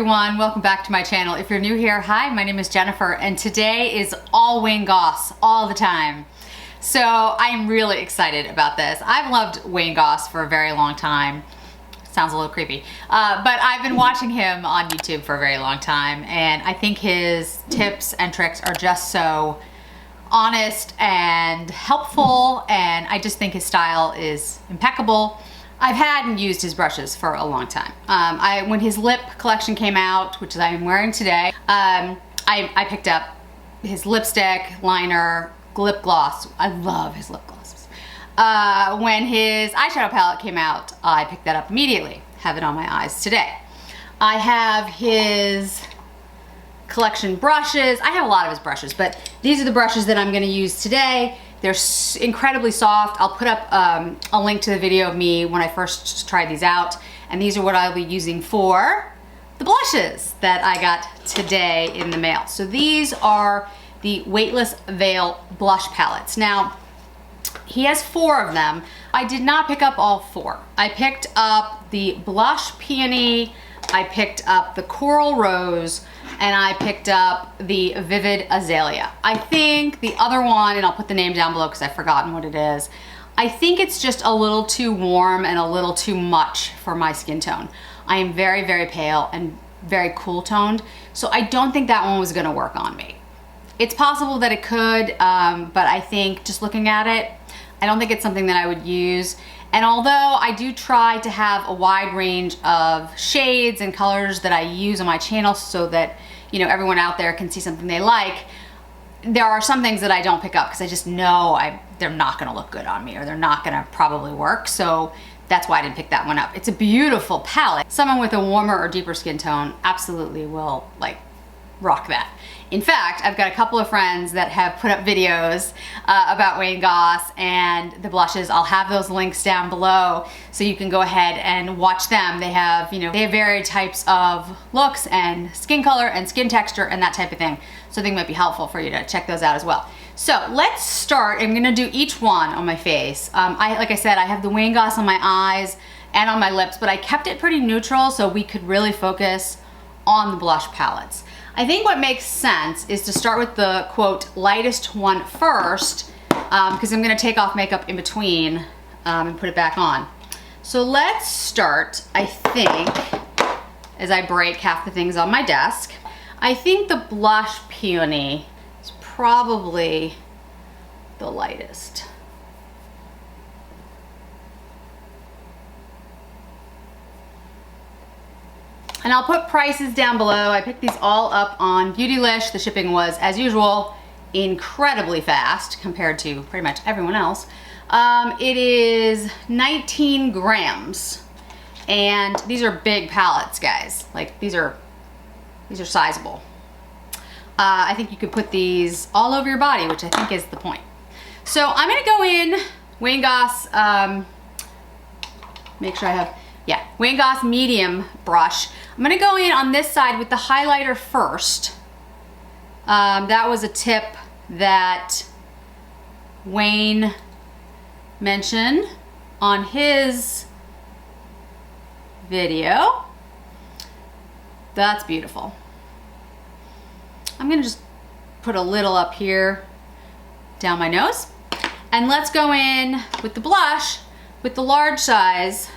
everyone, welcome back to my channel. If you're new here, hi, my name is Jennifer and today is all Wayne Goss, all the time. So I'm really excited about this. I've loved Wayne Goss for a very long time. Sounds a little creepy, but I've been watching him on YouTube for a very long time and I think his tips and tricks are just so honest and helpful, and I just think his style is impeccable. I've had and used his brushes for a long time. When his lip collection came out, which I'm wearing today, I picked up his lipstick, liner, lip gloss. I love his lip glosses. When his eyeshadow palette came out, I picked that up immediately. Have it on my eyes today. I have his collection brushes. I have a lot of his brushes, but these are the brushes that I'm gonna use today. They're incredibly soft. I'll put up a link to the video of me when I first tried these out. And these are what I'll be using for the blushes that I got today in the mail. So these are the Weightless Veil blush palettes. Now, he has 4 of them. I did not pick up all 4. I picked up the Blush Peony, I picked up the Coral Rose, and I picked up the Vivid Azalea. I think the other one, and I'll put the name down below because I've forgotten what it is, I think it's just a little too warm and a little too much for my skin tone. I am very, very pale and very cool toned, so I don't think that one was gonna work on me. It's possible that it could, but I think just looking at it, I don't think it's something that I would use. And although I do try to have a wide range of shades and colors that I use on my channel so that, you know, everyone out there can see something they like, there are some things that I don't pick up because I just know they're not gonna look good on me or they're not gonna probably work. So that's why I didn't pick that one up. It's a beautiful palette. Someone with a warmer or deeper skin tone absolutely will like rock that. In fact, I've got a couple of friends that have put up videos about Wayne Goss and the blushes. I'll have those links down below so you can go ahead and watch them. They have, you know, they have varied types of looks and skin color and skin texture and that type of thing. So I think it might be helpful for you to check those out as well. So let's start. I'm gonna do each one on my face. Like I said, I have the Wayne Goss on my eyes and on my lips, but I kept it pretty neutral so we could really focus on the blush palettes. I think what makes sense is to start with the, quote, lightest one first, because I'm gonna take off makeup in between and put it back on. So let's start, I think, as I break half the things on my desk, I think the Blush Peony is probably the lightest. And I'll put prices down below. I picked these all up on Beautylish. The shipping was, as usual, incredibly fast compared to pretty much everyone else. It is 19 grams. And these are big palettes, guys. Like, these are sizable. I think you could put these all over your body, which I think is the point. So I'm gonna go in Wayne Goss, make sure I have, yeah, Wayne Goss medium brush. I'm gonna go in on this side with the highlighter first. That was a tip that Wayne mentioned on his video. That's beautiful. I'm gonna just put a little up here down my nose. And let's go in with the blush with the large size.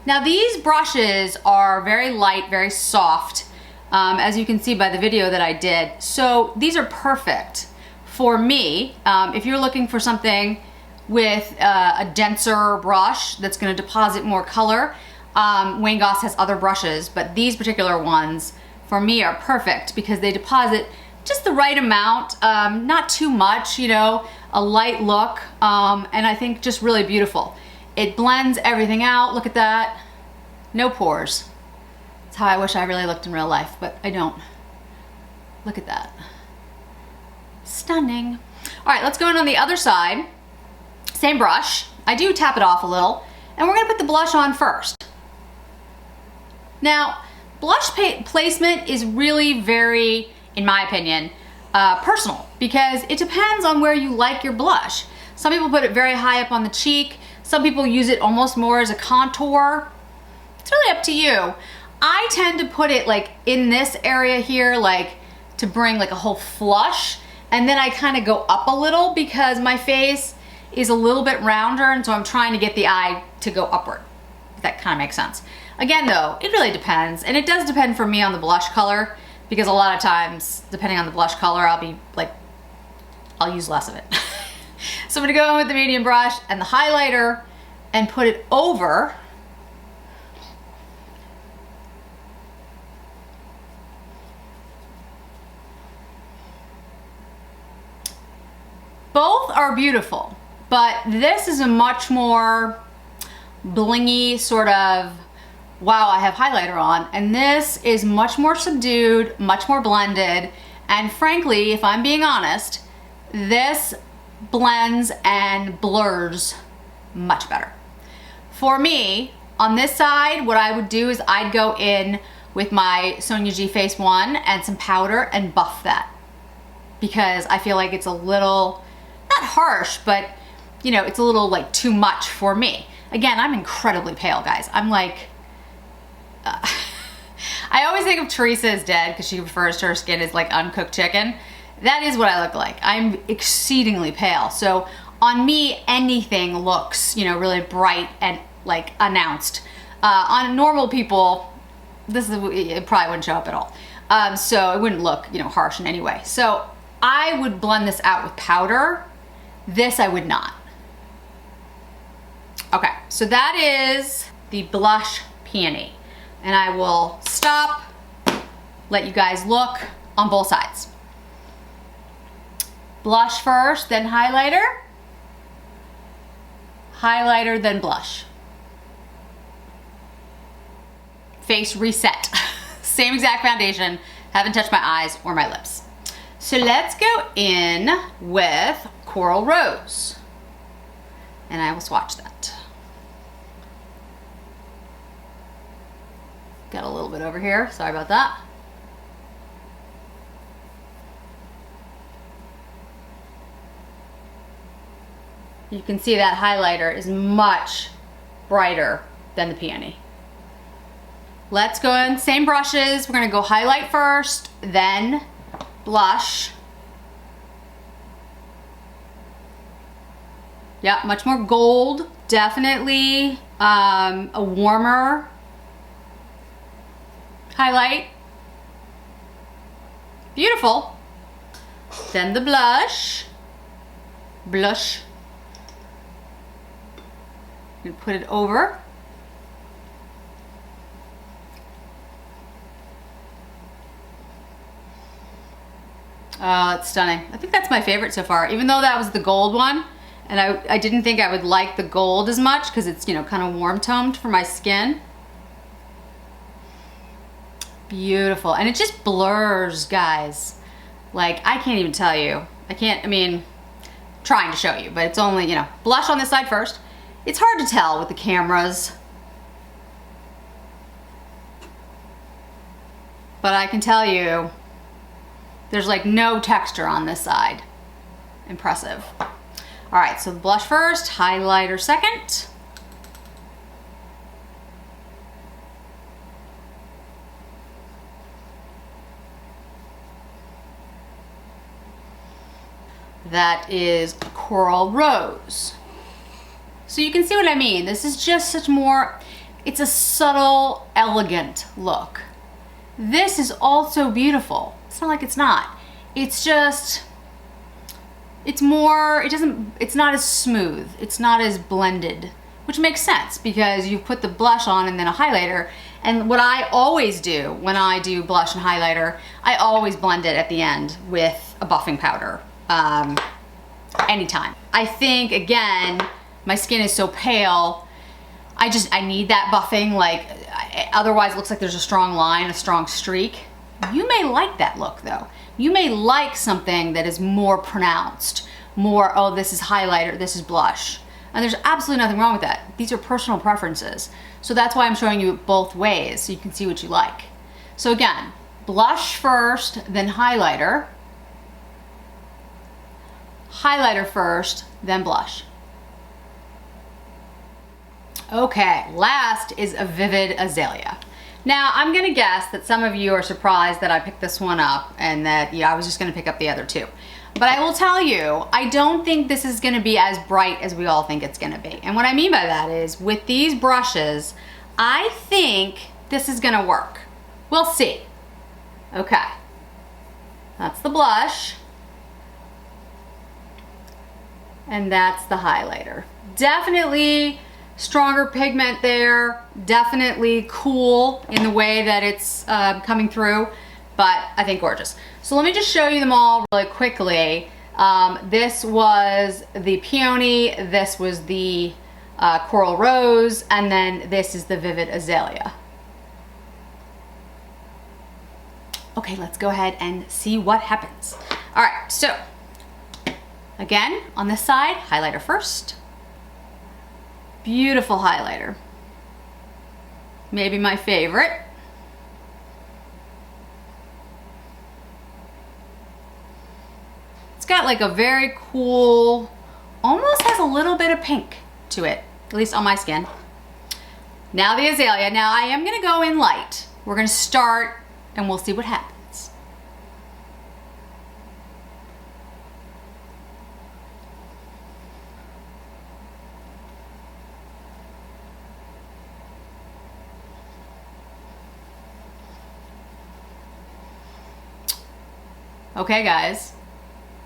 Now these brushes are very light, very soft, as you can see by the video that I did. So these are perfect for me. If you're looking for something with a denser brush that's gonna deposit more color, Wayne Goss has other brushes, but these particular ones for me are perfect because they deposit just the right amount, not too much, you know, a light look, and I think just really beautiful. It blends everything out. Look at that. No pores. That's how I wish I really looked in real life, but I don't. Look at that. Stunning. All right, let's go in on the other side. Same brush. I do tap it off a little, and we're gonna put the blush on first. Now, blush placement is really very, in my opinion, personal because it depends on where you like your blush. Some people put it very high up on the cheek. Some people use it almost more as a contour. It's really up to you. I tend to put it like in this area here, like to bring like a whole flush. And then I kind of go up a little because my face is a little bit rounder, and so I'm trying to get the eye to go upward. If that kind of makes sense. Again though, it really depends, and it does depend for me on the blush color, because a lot of times, depending on the blush color, I'll use less of it. So I'm gonna go in with the medium brush and the highlighter and put it over. Both are beautiful, but this is a much more blingy sort of, wow, I have highlighter on, and this is much more subdued, much more blended, and frankly, if I'm being honest, this blends and blurs much better. For me, on this side, what I would do is I'd go in with my Sonia G Face 1 and some powder and buff that, because I feel like it's a little, not harsh, but you know, it's a little like too much for me. Again, I'm incredibly pale, guys. I'm like, I always think of Teresa as dead because she refers to her skin as like uncooked chicken. That is what I look like. I'm exceedingly pale. So on me, anything looks, you know, really bright and like announced. On normal people, it probably wouldn't show up at all. So it wouldn't look, you know, harsh in any way. So I would blend this out with powder. This I would not. Okay, so that is the Blush Peony. And I will stop, let you guys look on both sides. Blush first, then highlighter. Highlighter, then blush. Face reset. Same exact foundation. Haven't touched my eyes or my lips. So let's go in with Coral Rose. And I will swatch that. Got a little bit over here, sorry about that. You can see that highlighter is much brighter than the Peony. Let's go in, same brushes. We're gonna go highlight first, then blush. Yeah, much more gold, definitely a warmer highlight. Beautiful. Then the blush. Blush. I'm gonna put it over. Oh, it's stunning. I think that's my favorite so far, even though that was the gold one. And I didn't think I would like the gold as much because it's, you know, kind of warm toned for my skin. Beautiful. And it just blurs, guys. Like, I can't even tell you. I mean, trying to show you, but it's only, you know, blush on this side first. It's hard to tell with the cameras. But I can tell you, there's like no texture on this side. Impressive. All right, so blush first, highlighter second. That is Coral Rose. So you can see what I mean. This is just such more, it's a subtle, elegant look. This is also beautiful. It's not like it's not. It's just, it's more, it's not as smooth. It's not as blended, which makes sense because you put the blush on and then a highlighter. And what I always do when I do blush and highlighter, I always blend it at the end with a buffing powder. Anytime. I think, again, my skin is so pale, I need that buffing. Like, otherwise it looks like there's a strong line, a strong streak. You may like that look though. You may like something that is more pronounced, more, oh, this is highlighter, this is blush. And there's absolutely nothing wrong with that. These are personal preferences. So that's why I'm showing you both ways so you can see what you like. So again, blush first, then highlighter. Highlighter first, then blush. Okay, last is a Vivid Azalea. Now, I'm gonna guess that some of you are surprised that I picked this one up and that, yeah, I was just gonna pick up the other two. But I will tell you, I don't think this is gonna be as bright as we all think it's gonna be. And what I mean by that is, with these brushes, I think this is gonna work. We'll see. Okay. That's the blush. And that's the highlighter. Definitely stronger pigment there, definitely cool in the way that it's coming through, but I think gorgeous. So let me just show you them all really quickly. This was the Peony, this was the Coral Rose, and then this is the Vivid Azalea. Okay, let's go ahead and see what happens. All right, so again, on this side, highlighter first. Beautiful highlighter. Maybe my favorite. It's got like a very cool, almost has a little bit of pink to it, at least on my skin. Now the Azalea. Now I am gonna go in light. We're gonna start and we'll see what happens. Okay, guys.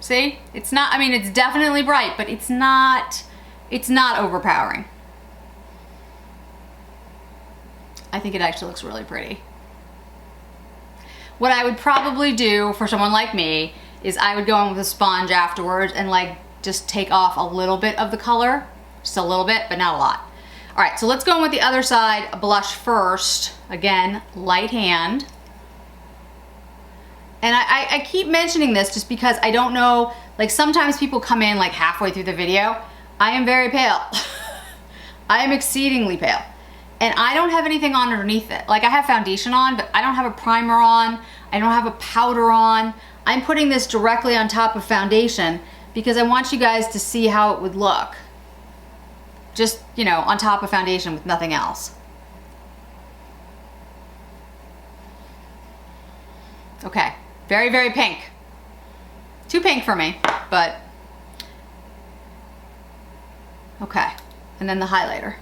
See? It's not, I mean, it's definitely bright, but it's not overpowering. I think it actually looks really pretty. What I would probably do for someone like me is I would go in with a sponge afterwards and like just take off a little bit of the color, just a little bit, but not a lot. All right, so let's go in with the other side, blush first. Again, light hand. And I keep mentioning this just because I don't know, like sometimes people come in like halfway through the video. I am very pale. I am exceedingly pale. And I don't have anything on underneath it. Like I have foundation on, but I don't have a primer on. I don't have a powder on. I'm putting this directly on top of foundation because I want you guys to see how it would look. Just, you know, on top of foundation with nothing else. Okay. Very, very pink. Too pink for me, but okay. And then the highlighter.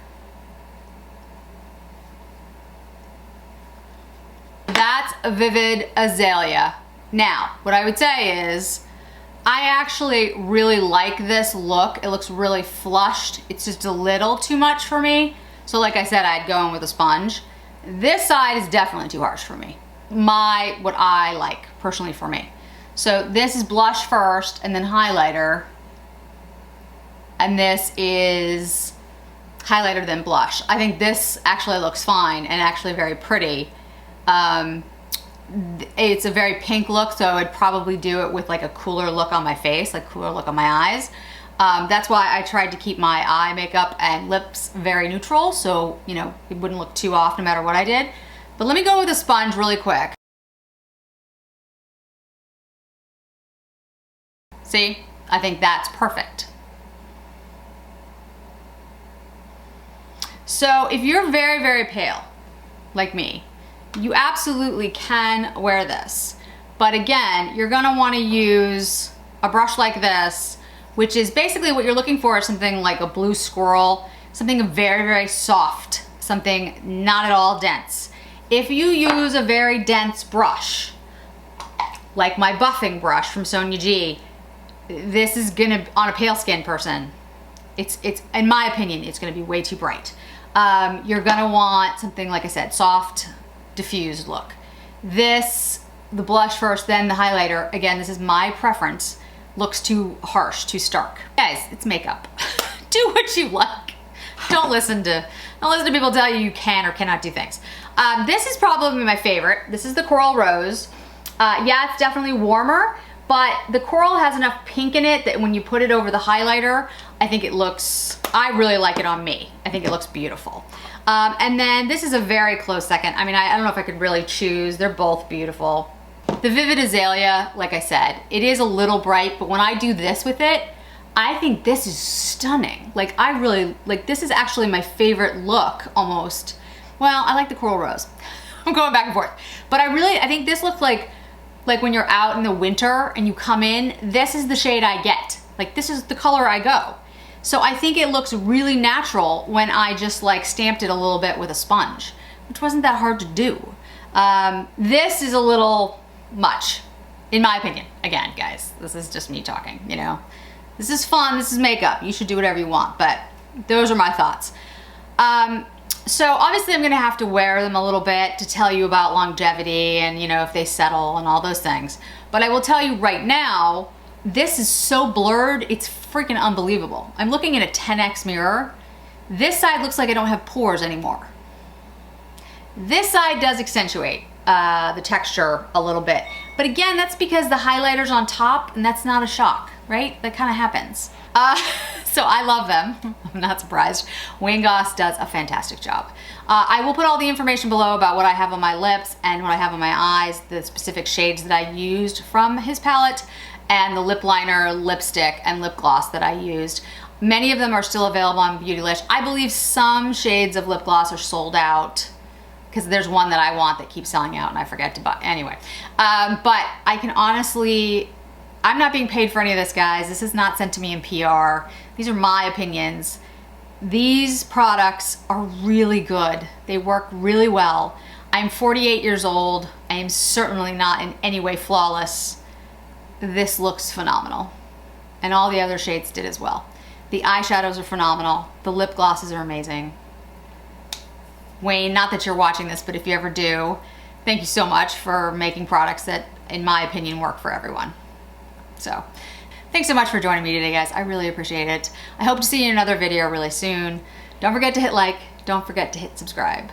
That's a Vivid Azalea. Now, what I would say is, I actually really like this look. It looks really flushed. It's just a little too much for me. So like I said, I'd go in with a sponge. This side is definitely too harsh for me. What I like personally for me. So this is blush first and then highlighter, and this is highlighter then blush. I think this actually looks fine and actually very pretty. It's a very pink look, so I'd probably do it with like a cooler look on my face, like cooler look on my eyes. That's why I tried to keep my eye makeup and lips very neutral, so you know it wouldn't look too off no matter what I did. But let me go with a sponge really quick. See, I think that's perfect. So if you're very, very pale, like me, you absolutely can wear this. But again, you're gonna wanna use a brush like this, which is basically what you're looking for is something like a blue squirrel, something very, very soft, something not at all dense. If you use a very dense brush, like my buffing brush from Sonia G, this is gonna, on a pale skin person, it's in my opinion, it's gonna be way too bright. You're gonna want something, like I said, soft, diffused look. This, the blush first, then the highlighter, again, this is my preference, looks too harsh, too stark. Guys, it's makeup. Do what you like. Don't listen to people tell you you can or cannot do things. This is probably my favorite. This is the Coral Rose. Yeah, it's definitely warmer, but the coral has enough pink in it that when you put it over the highlighter, I think it looks, I really like it on me. I think it looks beautiful. And then this is a very close second. I mean, I don't know if I could really choose. They're both beautiful. The Vivid Azalea, like I said, it is a little bright, but when I do this with it, I think this is stunning. Like I really, like this is actually my favorite look almost. Well, I like the Coral Rose, I'm going back and forth. But I think this looks like when you're out in the winter and you come in, this is the shade I get. Like this is the color I go. So I think it looks really natural when I just like stamped it a little bit with a sponge, which wasn't that hard to do. This is a little much, in my opinion. Again, guys, this is just me talking, you know. This is fun, this is makeup. You should do whatever you want, but those are my thoughts. So obviously I'm gonna have to wear them a little bit to tell you about longevity and, you know, if they settle and all those things. But I will tell you right now, this is so blurred, it's freaking unbelievable. I'm looking at a 10x mirror. This side looks like I don't have pores anymore. This side does accentuate the texture a little bit. But again, that's because the highlighter's on top and that's not a shock, right? That kind of happens. So I love them. I'm not surprised. Wayne Goss does a fantastic job. I will put all the information below about what I have on my lips and what I have on my eyes, the specific shades that I used from his palette, and the lip liner, lipstick, and lip gloss that I used. Many of them are still available on Beautylish. I believe some shades of lip gloss are sold out because there's one that I want that keeps selling out and I forget to buy. Anyway, but I can honestly, I'm not being paid for any of this, guys. This is not sent to me in PR. These are my opinions. These products are really good. They work really well. I'm 48 years old. I am certainly not in any way flawless. This looks phenomenal. And all the other shades did as well. The eyeshadows are phenomenal. The lip glosses are amazing. Wayne, not that you're watching this, but if you ever do, thank you so much for making products that, in my opinion, work for everyone. So, thanks so much for joining me today, guys. I really appreciate it. I hope to see you in another video really soon. Don't forget to hit like. Don't forget to hit subscribe.